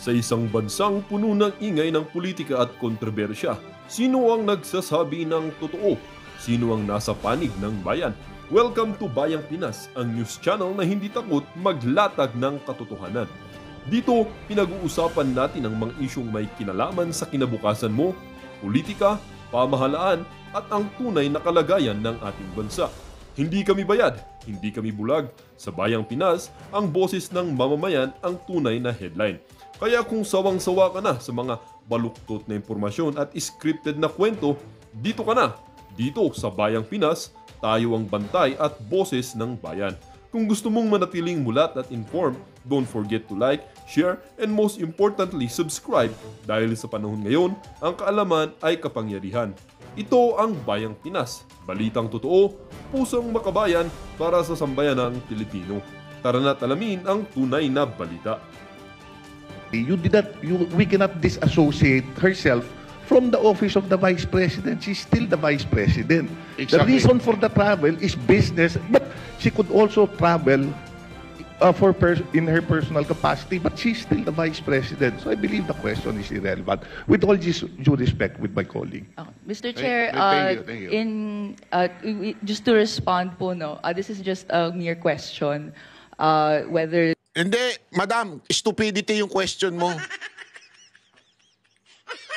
Sa isang bansang puno ng ingay ng politika at kontrobersya, sino ang nagsasabi ng totoo? Sino ang nasa panig ng bayan? Welcome to Bayang Pinas, ang news channel na hindi takot maglatag ng katotohanan. Dito, pinag-uusapan natin ang mga isyong may kinalaman sa kinabukasan mo, politika, pamahalaan at ang tunay na kalagayan ng ating bansa. Hindi kami bayad, hindi kami bulag. Sa Bayang Pinas, ang boses ng mamamayan ang tunay na headline. Kaya kung sawang-sawa ka na sa mga baluktot na impormasyon at scripted na kwento, dito ka na. Dito sa Bayang Pinas, tayo ang bantay at boses ng bayan. Kung gusto mong manatiling mulat at informed, don't forget to like, share, and most importantly, subscribe dahil sa panahon ngayon, ang kaalaman ay kapangyarihan. Ito ang Bayang Pinas, balitang totoo, pusong makabayan para sa sambayanang Pilipino. Tara na't alamin ang tunay na balita. We cannot disassociate herself from the office of the Vice President. She's still the Vice President. Exactly. The reason for the travel is business, but she could also travel in her personal capacity, but she's still the Vice President. So I believe the question is irrelevant. With all due respect with my colleague. Mr. Chair, Thank you. just to respond po, no, this is just a mere question, whether Hindi, madam, stupidity yung question mo.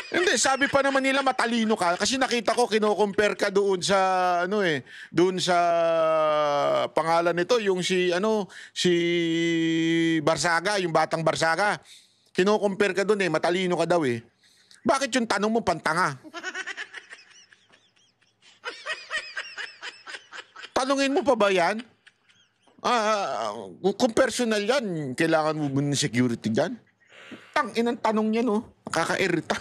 Hindi, sabi pa naman nila matalino ka kasi nakita ko kino-compare ka doon sa doon sa pangalan nito yung si Barsaga, yung batang Barsaga. Kino-compare ka doon matalino ka daw Bakit yung tanong mo pantanga? Tanungin mo pa ba yan? Kung personal yan, kailangan mo ba ng security dyan? Inang tanong niya, no? Nakaka-irita.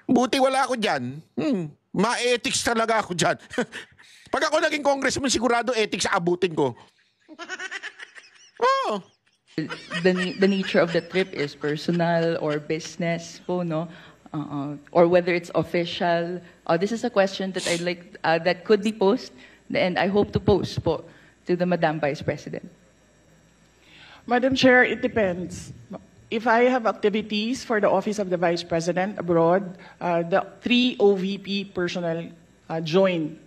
Buti wala ako dyan. Ma-ethics talaga ako dyan. Pag ako naging congressman, sigurado ethics abutin ko. Oh. the nature of the trip is personal or business po, no? Or whether it's official. This is a question that I'd like that could be posed, and I hope to post po to the Madam Vice President. Madam Chair, it depends. If I have activities for the Office of the Vice President abroad, the 3 OVP personnel join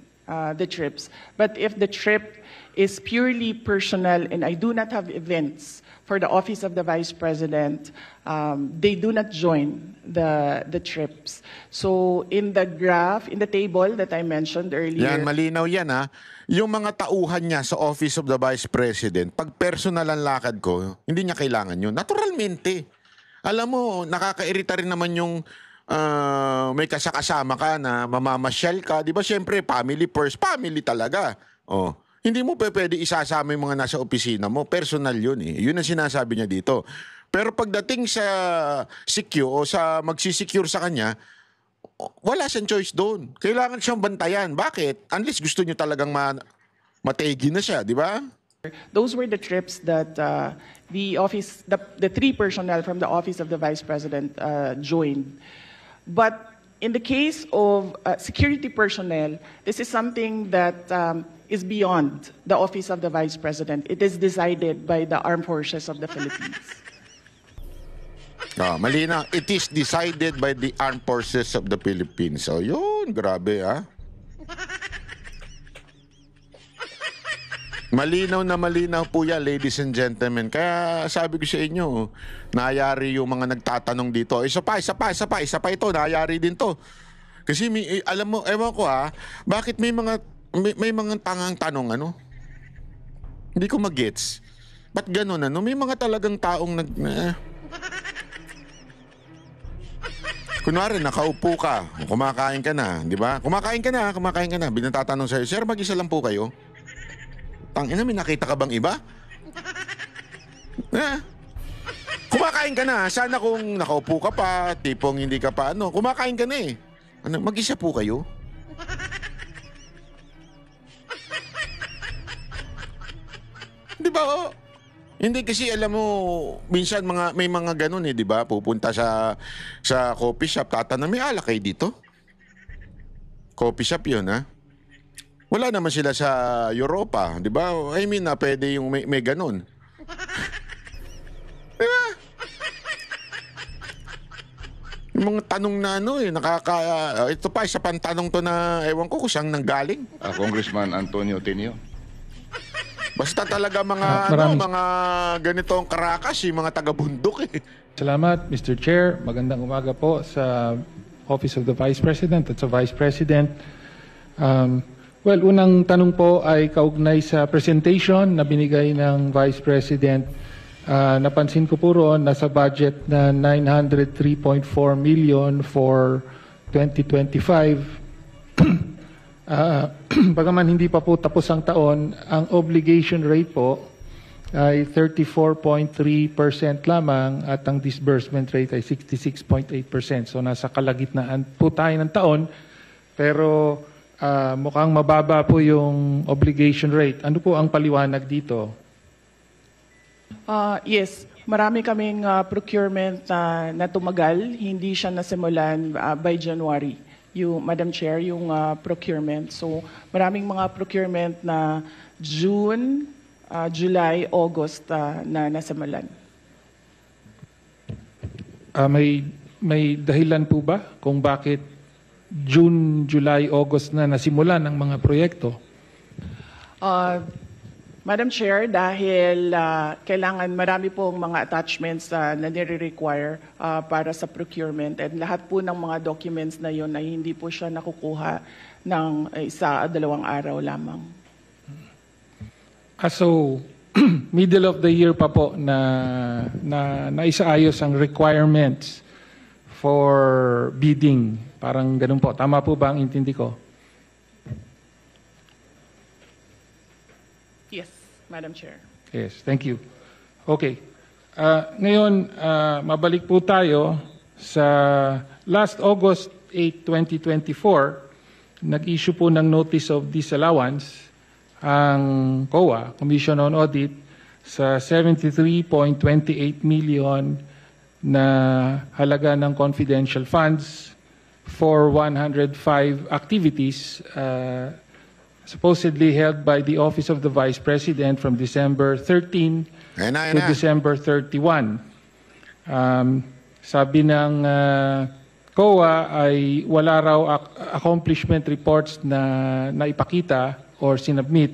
the trips. But if the trip is purely personal and I do not have events for the Office of the Vice President, they do not join the trips. So in the graph, in the table that I mentioned earlier... Yan, malinaw yan Yung mga tauhan niya sa Office of the Vice President, pag personal ang lakad ko, hindi niya kailangan yun. Naturalmente. Alam mo, nakakairita rin naman yung may kasakasama ka na mamamasyal ka. Di ba, siyempre, family first. Family talaga. Hindi mo pwede isasama yung mga nasa opisina mo. Personal yun Yun ang sinasabi niya dito. Pero pagdating sa secure o sa magsisecure sa kanya, wala siyang choice doon. Kailangan siyang bantayan. Bakit? Unless gusto niyo talagang mategi na siya, di ba? Those were the trips that the 3 personnel from the Office of the Vice President joined. But in the case of security personnel, this is something that is beyond the Office of the Vice President. It is decided by the Armed Forces of the Philippines. Malina, it is decided by the Armed Forces of the Philippines. So, yun, grabe Malinaw na malinaw po yan, ladies and gentlemen. Kaya sabi ko sa inyo, nayari yung mga nagtatanong dito. Isa pa ito, nayari din to. Kasi alam mo, ewan ko bakit may mga tangang tanong Hindi ko mag-gets. Ba't ganun May mga talagang taong kunwari, nakaupo ka, kumakain ka na, di ba? Kumakain ka na, binatatanong sa'yo, sir, mag-isa lang po kayo? Tangina, may nakita ka bang iba? Kumakain ka na, sana kung nakaupo ka pa, tipong hindi ka pa, kumakain ka na mag-isa po kayo? Di ba, Hindi kasi alam mo, minsan may mga ganun di ba? Pupunta sa coffee shop, tatanong, may alak kayo dito? Coffee shop yun, Wala naman sila sa Europa, di ba? I mean, pwede yung may ganun. Diba? Yung mga tanong na ito pa, isa pang tanong to na ewan ko kung saan nanggaling. Congressman Antonio Tenio. Basta talaga mga, mga ganitong karakas, yung mga taga-bundok eh. Salamat, Mr. Chair. Magandang umaga po sa Office of the Vice President at sa Vice President. Well, unang tanong po ay kaugnay sa presentation na binigay ng Vice President. Napansin ko po roon, nasa budget na 903.4 million for 2025. Bagaman hindi pa po tapos ang taon, ang obligation rate po ay 34.3% lamang at ang disbursement rate ay 66.8%. So nasa kalagitnaan po tayo ng taon, pero mukhang mababa po yung obligation rate. Ano po ang paliwanag dito? Yes, marami kaming procurement na tumagal. Hindi siya nasimulan by January. Madam Chair, yung procurement. So maraming mga procurement na June, July, August na nasimulan. May dahilan po ba kung bakit June, July, August na nasimulan ang mga proyekto? Madam Chair, dahil kailangan marami pong mga attachments na nire-require para sa procurement, and lahat po ng mga documents na yon ay hindi po siya nakukuha ng 1 o 2 araw lamang. So, middle of the year pa po na naisaayos ang requirements for bidding. Parang ganun po. Tama po ba ang intindi ko? Yes, Madam Chair. Yes, thank you. Okay. Ngayon, mabalik po tayo sa last August 8, 2024, nag-issue po ng Notice of Disallowance ang COA, Commission on Audit, sa 73.28 million na halaga ng confidential funds for 105 activities supposedly held by the Office of the Vice President from December 13 to December 31. Sabi ng COA ay wala raw accomplishment reports na naipakita or sinubmit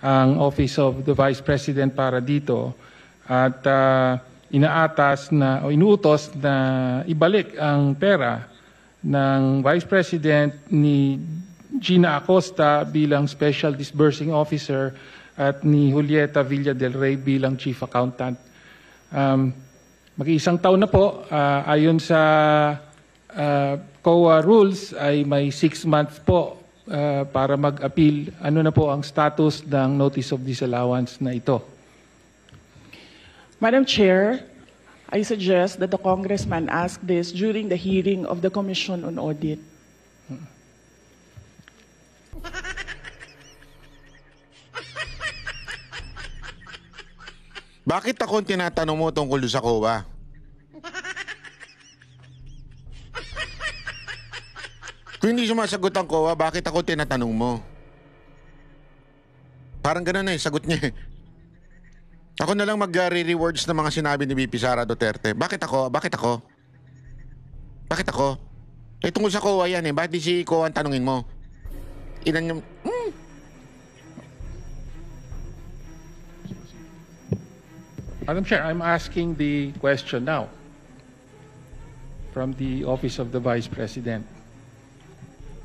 ang Office of the Vice President para dito, at inaatas na o inuutos na ibalik ang pera ng Vice President ni Gina Acosta bilang Special Disbursing Officer at ni Julieta Villa del Rey bilang Chief Accountant. Mag-iisang taon na po, ayon sa COA rules ay may 6 months po para mag-appeal. Ano na po ang status ng Notice of Disallowance na ito? Madam Chair, I suggest that the Congressman ask this during the hearing of the Commission on Audit. Bakit ako tinatanong mo tungkol sa COA? Kung hindi sumasagot ang COA, bakit ako tinatanong mo? Parang ganun na sagot niya. Ako na lang mag-re-rewards ng mga sinabi ni VP Sara Duterte. Bakit ako? Bakit ako? Bakit ako? Eh tungkol sa COA yan Bakit di si COA ang tanungin mo? Ilan yung... Madam Chair, I'm asking the question now from the Office of the Vice President.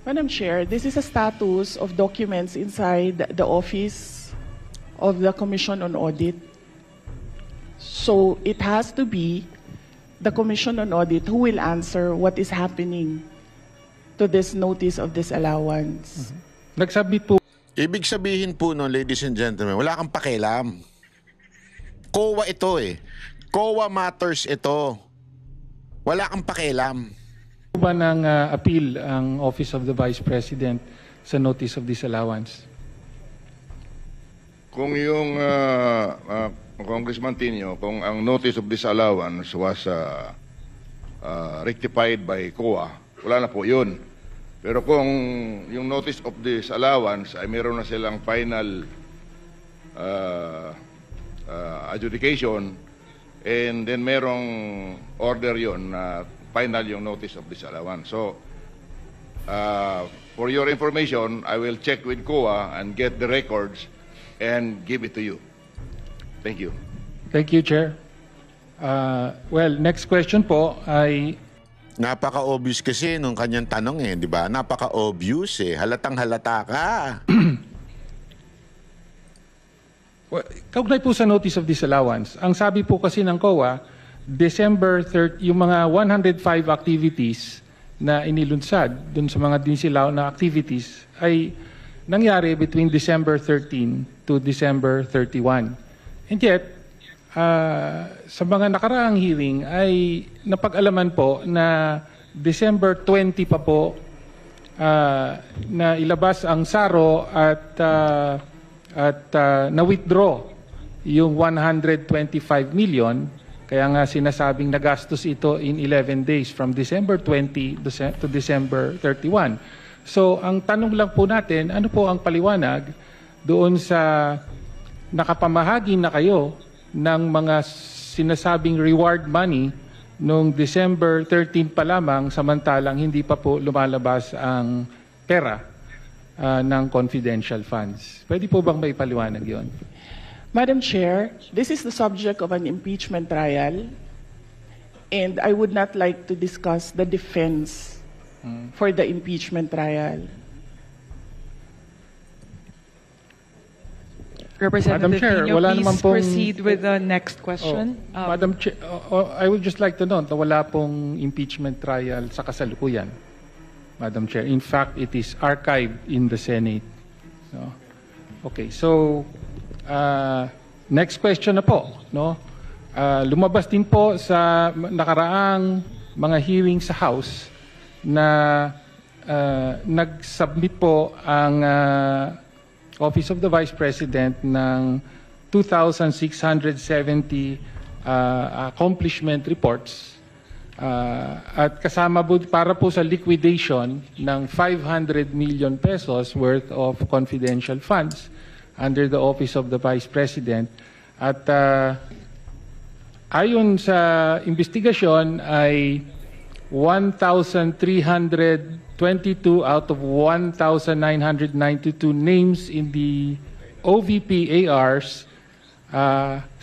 Madam Chair, this is a status of documents inside the Office of the Commission on Audit. So it has to be the Commission on Audit who will answer what is happening to this notice of disallowance. Nagsubmit po. Ibig sabihin po no, ladies and gentlemen, wala kang pakialam. COA ito COA matters ito. Wala kang pakialam. Ba ng appeal ang Office of the Vice President sa Notice of Disallowance? Kung yung Congressman Tenio, kung ang notice of disallowance was rectified by COA, wala na po yun. Pero kung yung notice of disallowance ay meron na silang final adjudication, and then merong order yon na final yung notice of disallowance. So, for your information, I will check with COA and get the records and give it to you. Thank you. Thank you, Chair. Well, next question po ay Napaka-obvious kasi nung kanyang tanong eh, di ba? Napaka-obvious eh. Halatang halata ka. kaugnay po sa notice of disallowance. Ang sabi po kasi ng COA, December 30, yung mga 105 activities na inilunsad dun sa mga disilaw na activities ay nangyari between December 13 to December 31. And yet, sa mga nakaraang hearing ay napag-alaman po na December 20 pa po na ilabas ang SARO at na-withdraw yung 125 million. Kaya nga sinasabing nagastos ito in 11 days from December 20 to December 31. So ang tanong lang po natin, ano po ang paliwanag doon sa nakapamahagi na kayo ng mga sinasabing reward money noong December 13 pa lamang, samantalang hindi pa po lumalabas ang pera ng confidential funds. Pwede po bang may paliwanag yon? Madam Chair, this is the subject of an impeachment trial, and I would not like to discuss the defense for the impeachment trial. Representative Chair, Pino, wala please naman pong- proceed with the next question. Madam Chair, I would just like to note na wala pong impeachment trial sa kasalukuyan, Madam Chair. In fact, it is archived in the Senate. No? Okay, so next question na po. No? Lumabas din po sa nakaraang mga hearing sa House na nag-submit po ang Office of the Vice President ng 2,670 accomplishment reports at kasama po para po sa liquidation ng 500 million pesos worth of confidential funds under the Office of the Vice President. At ayon sa investigasyon ay 1,322 out of 1,992 names in the OVP ARs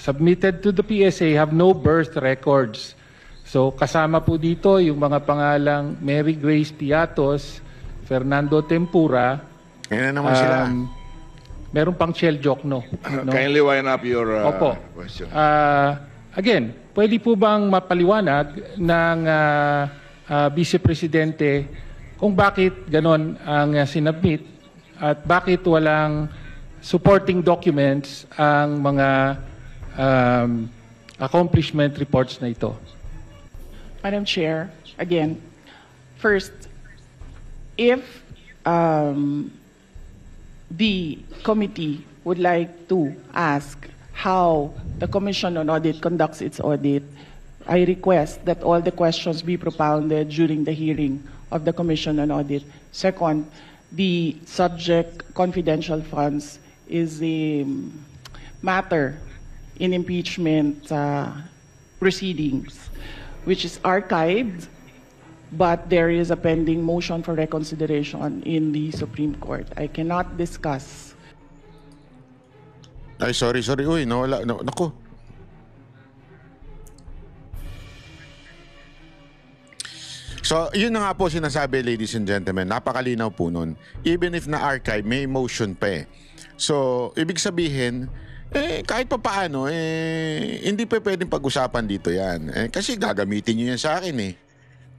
submitted to the PSA have no birth records. So kasama po dito yung mga pangalang Mary Grace Piatos, Fernando Tempura. Yan na naman sila. Meron pang Shell Jokno. No? Kindly wind up your Opo. question. Again, pwede po bang mapaliwanag ng Vice Presidente kung bakit ganon ang sinubmit at bakit walang supporting documents ang mga accomplishment reports na ito? Madam Chair, again, first, if the committee would like to ask how the Commission on Audit conducts its audit, I request that all the questions be propounded during the hearing of the Commission on Audit. Second, the subject confidential funds is a matter in impeachment proceedings, which is archived, but there is a pending motion for reconsideration in the Supreme Court. I cannot discuss. Ay, sorry. Uy, nawala. Naku. So, yun na nga po sinasabi, ladies and gentlemen. Napakalinaw po nun. Even if na-archive, may motion pa eh. So, ibig sabihin, kahit pa paano, hindi pa pwedeng pag-usapan dito yan. Kasi gagamitin nyo yan sa akin eh.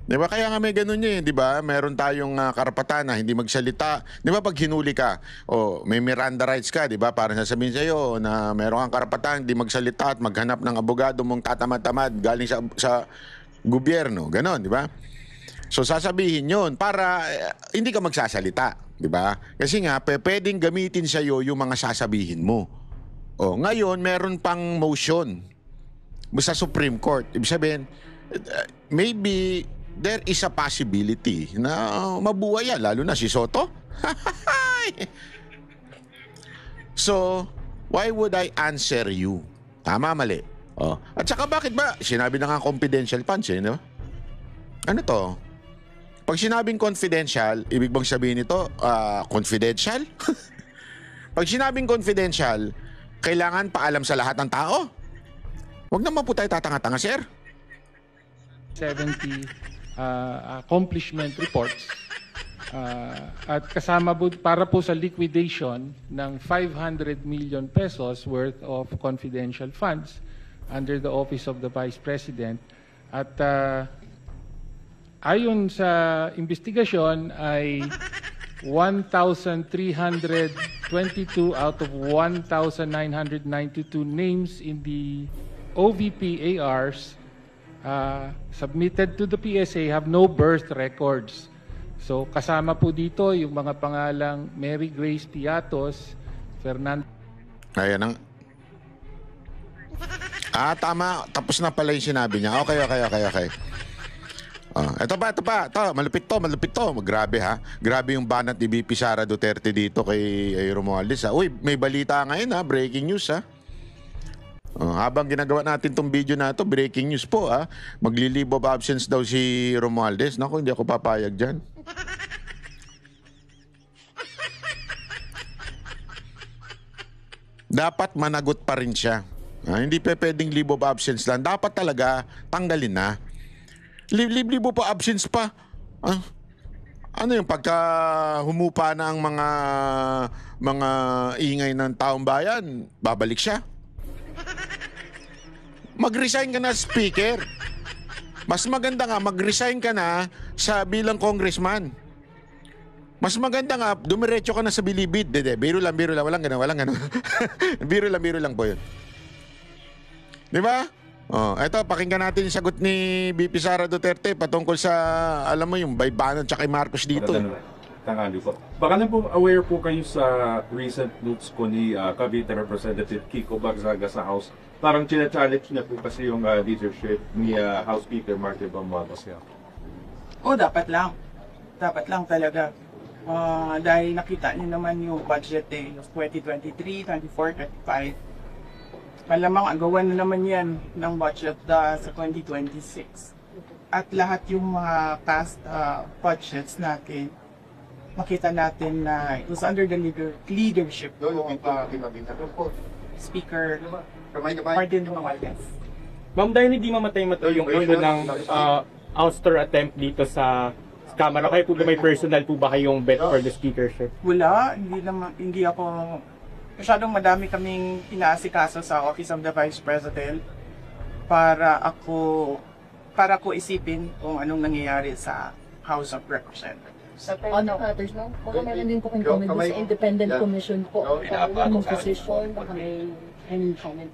Di ba? Kaya nga may ganun eh, di ba? Meron tayong karapatan na hindi magsalita. Di ba pag hinuli ka, may Miranda rights ka, di ba? Para sasabihin sa'yo na meron kang karapatan, hindi magsalita at maghanap ng abogado mong tatamad-tamad galing sa gobyerno. Ganon, di ba? So sasabihin yun para hindi ka magsasalita, di ba? Kasi nga, pwedeng gamitin sa'yo yung mga sasabihin mo. Ngayon, meron pang motion sa Supreme Court. Ibig sabihin, maybe there is a possibility na mabuhay yan, lalo na si Soto. So, why would I answer you? Tama, mali. At saka bakit ba? Sinabi na nga confidential funds, di ba? Ano to? Pag sinabing confidential, ibig bang sabihin nito, confidential? Pag sinabing confidential, kailangan paalam sa lahat ng tao? Huwag naman po tayo tatanga-tanga, sir. 70 accomplishment reports at kasama po para po sa liquidation ng 500 million pesos worth of confidential funds under the Office of the Vice President. At ayon sa investigasyon ay 1,322 out of 1,992 names in the OVP ARs submitted to the PSA have no birth records. So kasama po dito yung mga pangalang Mary Grace Piatos, Fernando. Ayan ang... tama. Tapos na pala yung sinabi niya. Okay. Ito pa. Ito, malupit to. Grabe ha. Grabe yung banat ni VP Sara Duterte dito kay Romualdez ha. Uy, may balita ngayon ha. Breaking news ha. Habang ginagawa natin tong video na to, breaking news po ha. Magli-leave of absence daw si Romualdez. Naku, hindi ako papayag dyan. Dapat managot pa rin siya. Hindi pwedeng leave of absence lang. Dapat talaga tanggalin na. Leave of absence pa. Ano yung pagka humupa na ang mga ingay ng taong bayan, babalik siya. Mag-resign ka na, speaker. Mas maganda nga, mag-resign ka na sa bilang congressman. Mas maganda nga, dumiretso ka na sa bilibid. Biro lang. Walang ganun. Biro lang po yun. Di ba? Eto, pakinggan natin yung sagot ni VP Sara Duterte patungkol sa, alam mo yung Baybanon tsaka Marcos dito. Tanghali po. Baka na po aware po kayo sa recent notes ko ni Cavite Representative Kiko Bagzaga sa House. Parang china-challenge niya po kasi yung leadership ni House Speaker Martin Romualdez. Dapat lang. Dapat lang talaga. Dahil nakita niyo naman yung budget yung 2023, 24, 25. Malamang agawan na naman yan ng budget sa 2026. At lahat yung mga past budgets natin, makita natin na it was under the leadership of Speaker Martin Romualdez. Ma'am, dahil hindi mamatay yung issue ng ouster attempt dito sa Kamara, kayo po ba may personal po ba kayong bet for the speakership? Wala, hindi ako... Masyadong madami kaming inaasikaso sa Office of the Vice President para ko isipin kung anong nangyayari sa House of Representatives. Sa matters lang, baka meron din po kayong comment sa independent commission po. Anong position, baka may any comment.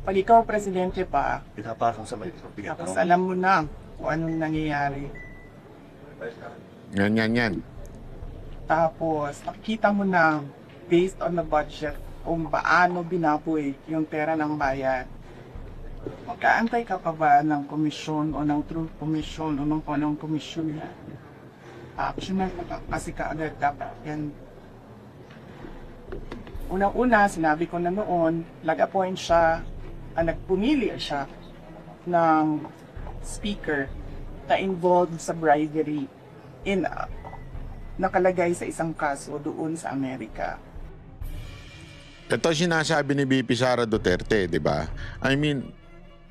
Pag ikaw, Presidente pa, tapos alam mo na kung anong nangyayari. Yan. Tapos, nakikita mo na based on the budget kung paano binapoy yung pera ng bayan. Magkaantay ka pa ba ng komisyon o ng Truth Commission o ng panong komisyon? Actional kasi kaagad dapat yan. Unang-una, sinabi ko na noon, nag-appoint siya, nagpumili siya ng speaker na involved sa bribery nakalagay sa isang kaso doon sa Amerika. Ito sinasabi ni VP Sara Duterte, di ba? I mean,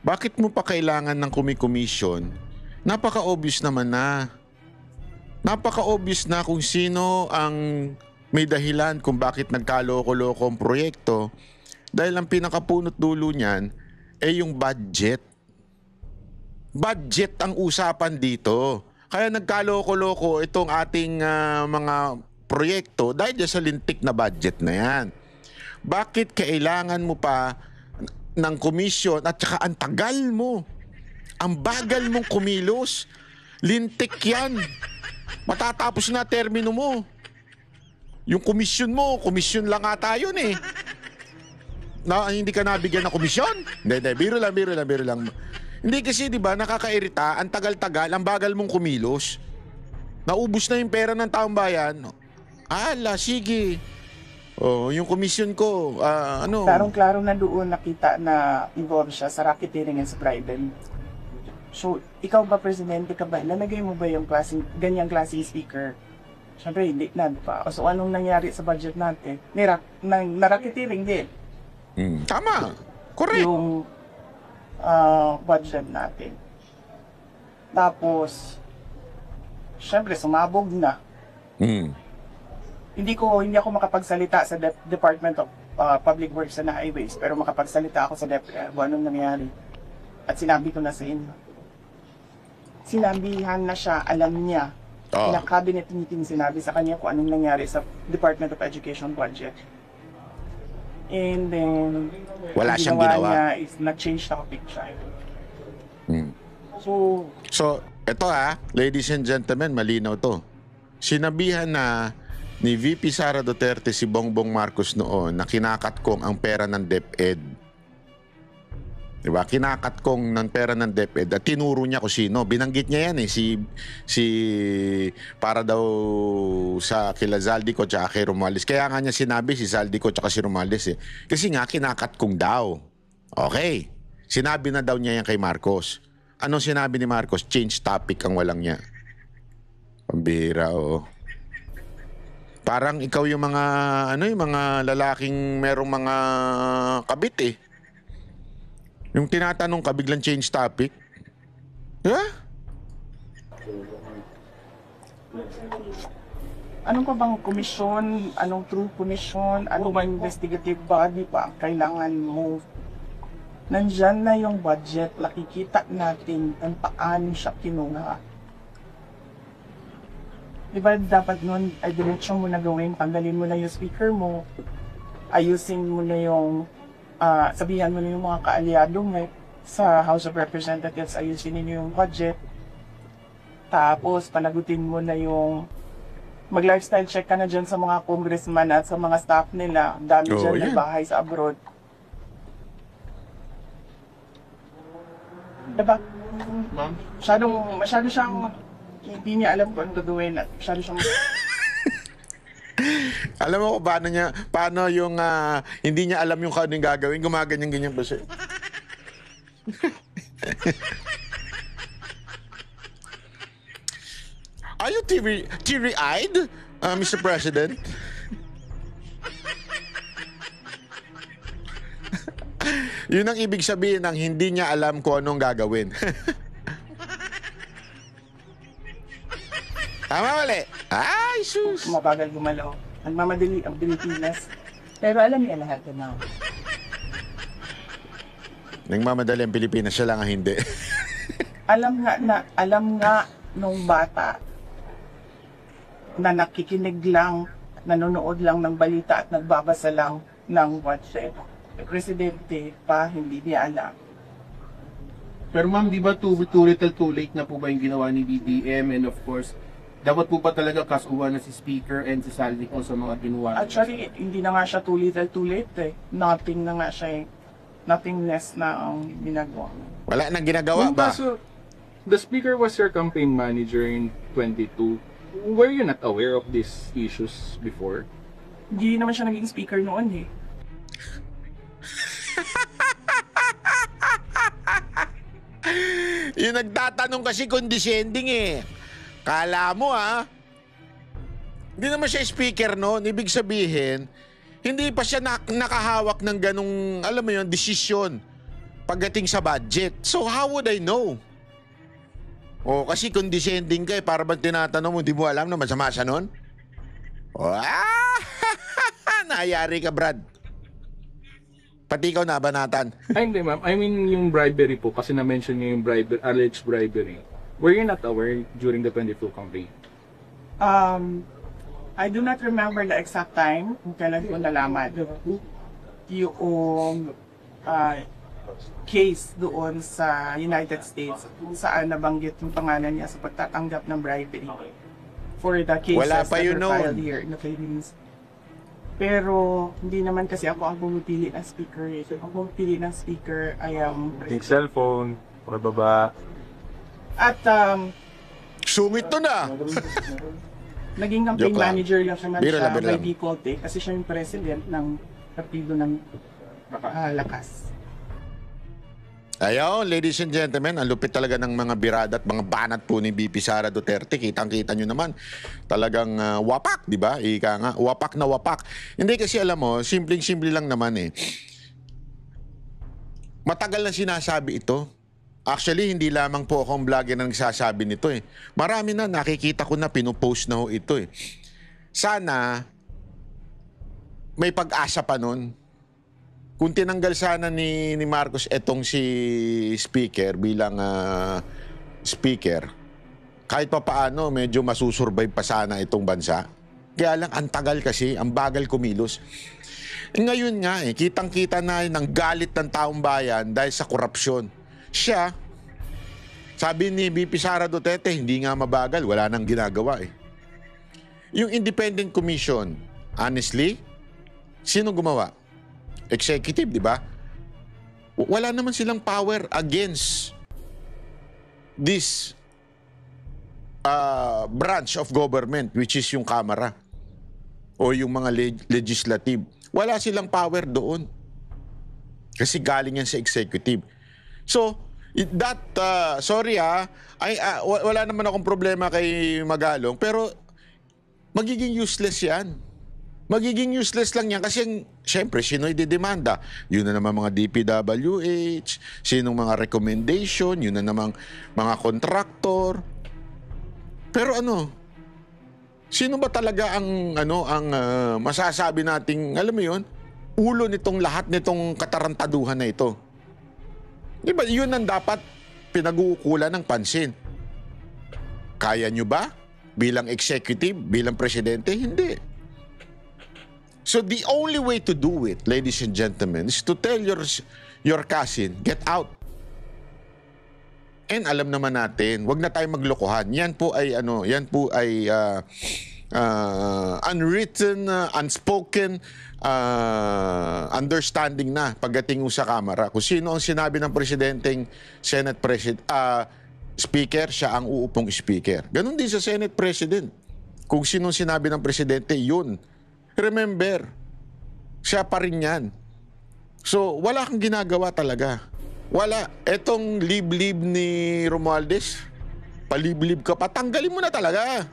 bakit mo pa kailangan ng commission? Napaka-obvious naman na. Napaka-obvious na kung sino ang may dahilan kung bakit nagkaloko-loko ang proyekto. Dahil ang pinakapunot dulo niyan ay yung budget. Budget ang usapan dito. Kaya nagkaloko-loko itong ating mga proyekto dahil sa lintik na budget na yan. Bakit kailangan mo pa ng komisyon at saka ang tagal mo? Ang bagal mong kumilos. Lintik yan. Matatapos na termino mo. Yung komisyon mo, komisyon lang ata yun eh. Hindi ka nabigyan ng komisyon? Hindi, biro lang. Hindi kasi, di ba, nakakairita, ang tagal-tagal, ang bagal mong kumilos. Naubos na yung pera ng taong bayan. Sige. Yung komisyon ko, Klarong-klaro na doon nakita na involved siya sa racketeering and sa bribery. So, ikaw ba, Presidente ka ba? Nalagay mo ba yung ganyang klaseng speaker? Siyempre, hindi na, di ba? So, anong nangyari sa budget natin? Narakitiring din. Tama. Correct. Yung budget natin. Tapos, siyempre, sumabog na. Hindi ako makapagsalita sa Department of Public Works and Highways, pero makapagsalita ako sa DepEd kung anong nangyari. At sinabi ko na sa inyo. Sinabihan na siya, alam niya. Na cabinet meeting sinabi sa kanya kung anong nangyari sa Department of Education budget. And then, wala siyang ginawa niya is nag-change topic siya. So, ito ladies and gentlemen, malinaw to. Sinabihan na ni VP Sara Duterte si Bongbong Marcos noon na kinakatkong ang pera ng DepEd. Diba? Kinakatkong ng pera ng DepEd at tinuro niya kung sino. Binanggit niya yan si para daw sa kila Zaldico at kay Romualdez. Kaya nga niya sinabi si Zaldico at si Romualdez Kasi nga kinakatkong daw. Okay. Sinabi na daw niya yan kay Marcos. Anong sinabi ni Marcos? Change topic ang walang niya. Pambira, Parang ikaw yung mga yung mga lalaking merong mga kabit Yung tinatanong ka, biglang change topic. Anong pa bang komisyon? Anong true komisyon? Ano bang investigative body pa ang kailangan mo? Nandyan na yung budget. Nakikita natin kung paano siya kinuha. Diba dapat nun, ay diretso mo na gawin, tanggalin mo na yung speaker mo, ayusin mo na yung sabihan mo na yung mga kaalyado mo sa House of Representatives, ayusin ninyo yung budget. Tapos, panagutin mo na yung mag-lifestyle check ka na dyan sa mga congressman at sa mga staff nila. Dami dyan na bahay sa abroad. Diba? Masyado siyang hindi niya alam kung ano gagawin at masyado siyang alam mo kung paano yung hindi niya alam yung kung anong gagawin, gumaganyan-ganyan ba siya? Are you teary-eyed, Mr. President? Yun ang ibig sabihin ng hindi niya alam kung anong gagawin. Tama mali? Ay, sus! Mabagal gumalaw. Nagmamadali ang Pilipinas. Pero alam niya lahat na. Nagmamadali ang Pilipinas, siya lang ang hindi. alam nga nung bata na nakikinig lang, nanonood lang ng balita at nagbabasa lang ng WhatsApp. Presidente pa, hindi niya alam. Pero ma'am, di ba too little too late na po ba yung ginawa ni BBM? And of course, dapat po pa talaga kasuhan na si Speaker and si Zaldico sa mga ginawa? Actually, hindi na nga siya too little too late Nothing na nga siya nothingness na ang ginagawa. Wala nang ginagawa ba? So, the Speaker was your campaign manager in 22. Were you not aware of these issues before? Hindi naman siya naging speaker noon Yung nagtatanong kasi condescending Kala mo hindi naman siya speaker noon. Ibig sabihin, hindi pa siya nakahawak ng ganong, alam mo yun, desisyon pagdating sa budget. So how would I know? Kasi condescending ka para bang tinatanong mo, di mo alam na masama siya noon? Nayari ka, Brad. Pati ikaw nabanatan. Hindi ma'am, I mean yung bribery po, kasi na-mention niyo yung alleged bribery. Were you not aware during the 22 campaign? I do not remember the exact time kung kailan ko nalaman yung case doon sa United States kung saan nabanggit yung pangalan niya sa pagtatanggap ng bribery for the cases wala pa yun that were filed here in the Philippines. Pero hindi naman kasi ako ang pumipili ng speaker. Ang pumipili ng speaker ay yung cellphone, baba. At sungit to na. Naging campaign manager lang siya by default kasi siya yung president ng partido ng Lakas. Ayaw, ladies and gentlemen, ang lupit talaga ng mga birada at mga banat po ni BP Sara Duterte. Kitang-kita nyo naman. Talagang wapak, di ba? Ika nga, wapak na wapak. Hindi kasi alam mo, simpleng-simple lang naman eh. Matagal na sinasabi ito. Actually, hindi lamang po akong vlogger na nagsasabi nito eh. Marami na, nakikita ko na, pinupost na ho ito eh. Sana, may pag-asa pa nun. Kung tinanggal sana ni Marcos etong si speaker bilang speaker, kahit pa paano medyo masusurvive pa sana itong bansa. Kaya lang ang tagal kasi, ang bagal kumilos. Ngayon nga kitang-kita na ng galit ng taong bayan dahil sa korupsyon. Siya, sabi ni BP Sara Duterte, hindi nga mabagal, wala nang ginagawa eh. Yung Independent Commission, honestly, sino gumawa? Executive, di ba? Wala naman silang power against this branch of government, which is yung Kamara o yung mga legislative. Wala silang power doon. Kasi galing yan sa executive. So, that, sorry wala naman akong problema kay Magalong, pero magiging useless yan. Magiging useless lang yan kasi siyempre, sino'y didemanda? Yun na naman mga DPWH, sinong mga recommendation, yun na naman mga kontraktor. Pero sino ba talaga ang masasabi nating, alam mo yun, ulo nitong lahat nitong katarantaduhan na ito? Diba, yun ang dapat pinag-uukulan ng pansin. Kaya nyo ba? Bilang executive, bilang presidente? Hindi. So the only way to do it, ladies and gentlemen, is to tell your cousin, get out. And alam naman natin, wag na tayong maglokohan. Yan po ay unwritten, unspoken understanding na pagdating sa Kamara. Kung sino ang sinabi ng presidenteng Senate President, Speaker, siya ang uupong Speaker. Ganon din sa Senate President. Kung sino sinabi ng presidente, yun. Remember, siya pa rin yan. So, wala kang ginagawa talaga. Wala. Etong liblib ni Romualdez, paliblib ka pa, tanggalin mo na talaga.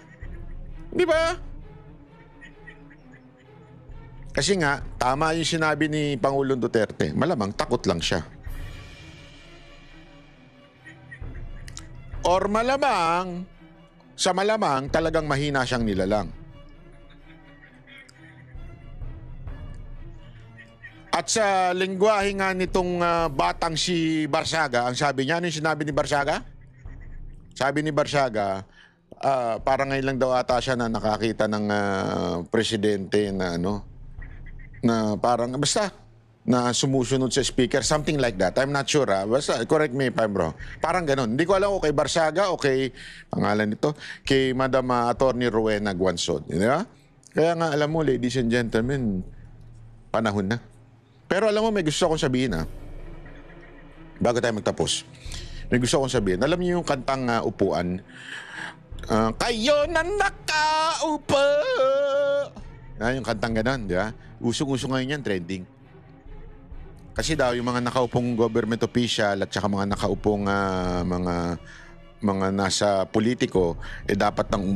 Di ba? Kasi nga, tama yung sinabi ni Pangulong Duterte. Malamang takot lang siya. Or malamang, sa malamang, talagang mahina siyang nilalang. At sa lengguwahe nga nitong batang si Barsaga, ang sabi niya, ano yung sinabi ni Barsaga? Sabi ni Barsaga, parang ngayon lang daw ata siya na nakakita ng presidente na na parang, basta, na sumusunod sa speaker, something like that. I'm not sure, basta, correct me if I'm wrong. Parang ganun. Hindi ko alam kung kay Barsaga o kay, pangalan nito, kay Madam Attorney Rowena Guansod. Di ba? Kaya nga, alam mo, ladies and gentlemen, panahon na. Pero alam mo, may gusto akong sabihin bago tayo magtapos. May gusto akong sabihin. Alam niyo yung kantang upuan? Kayo na nakaupo. Yung kantang ganon, di ba? Usong-usong ngayon yan, trending. Kasi daw, yung mga nakaupong government official at saka mga nakaupong mga nasa politiko, dapat nang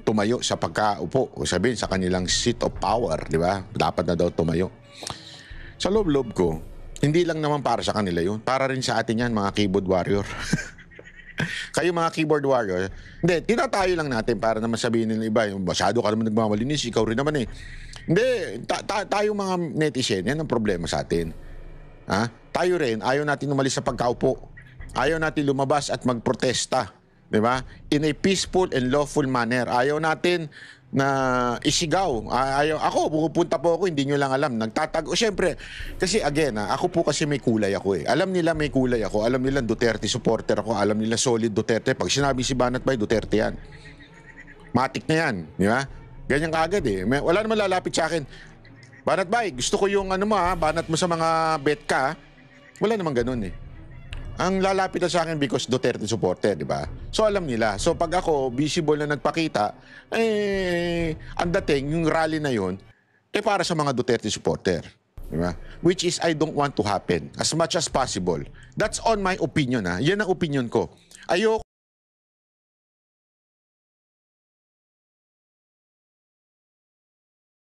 tumayo sa pagkaupo. O sabihin, sa kanilang seat of power, di ba? Dapat na daw tumayo. Sa loob-loob ko, hindi lang naman para sa kanila yun. Para rin sa atin yan, mga keyboard warrior. Kayo mga keyboard warrior. Hindi, tinatayo lang natin para naman sabihin nila iba. Yung masyado ka naman nagmamalinis, ikaw rin naman eh. Hindi, tayo mga netizen, yan ang problema sa atin. Tayo rin, ayaw natin umalis sa pagkaupo. Ayaw natin lumabas at magprotesta. Diba? In a peaceful and lawful manner. Ayaw natin na isigaw. Ako, pupunta po ako, hindi nyo lang alam. Nagtatago. Siyempre, kasi again, ako po kasi may kulay ako eh. Alam nila may kulay ako. Alam nila Duterte supporter ako. Alam nila solid Duterte. Pag sinabi si Banat Bay, Duterte yan. Matik na yan. Di ba? Ganyan kaagad eh. Wala naman lalapit sa akin. Banat Bay, gusto ko yung banat mo sa mga bet ka. Wala naman ganun eh. Ang lalapit na sa akin because Duterte supporter, di ba? So alam nila. So pag ako, visible na nagpakita, ang dating, yung rally na yun, para sa mga Duterte supporter. Diba? Which is I don't want to happen as much as possible. That's on my opinion. Yan ang opinion ko. Ayoko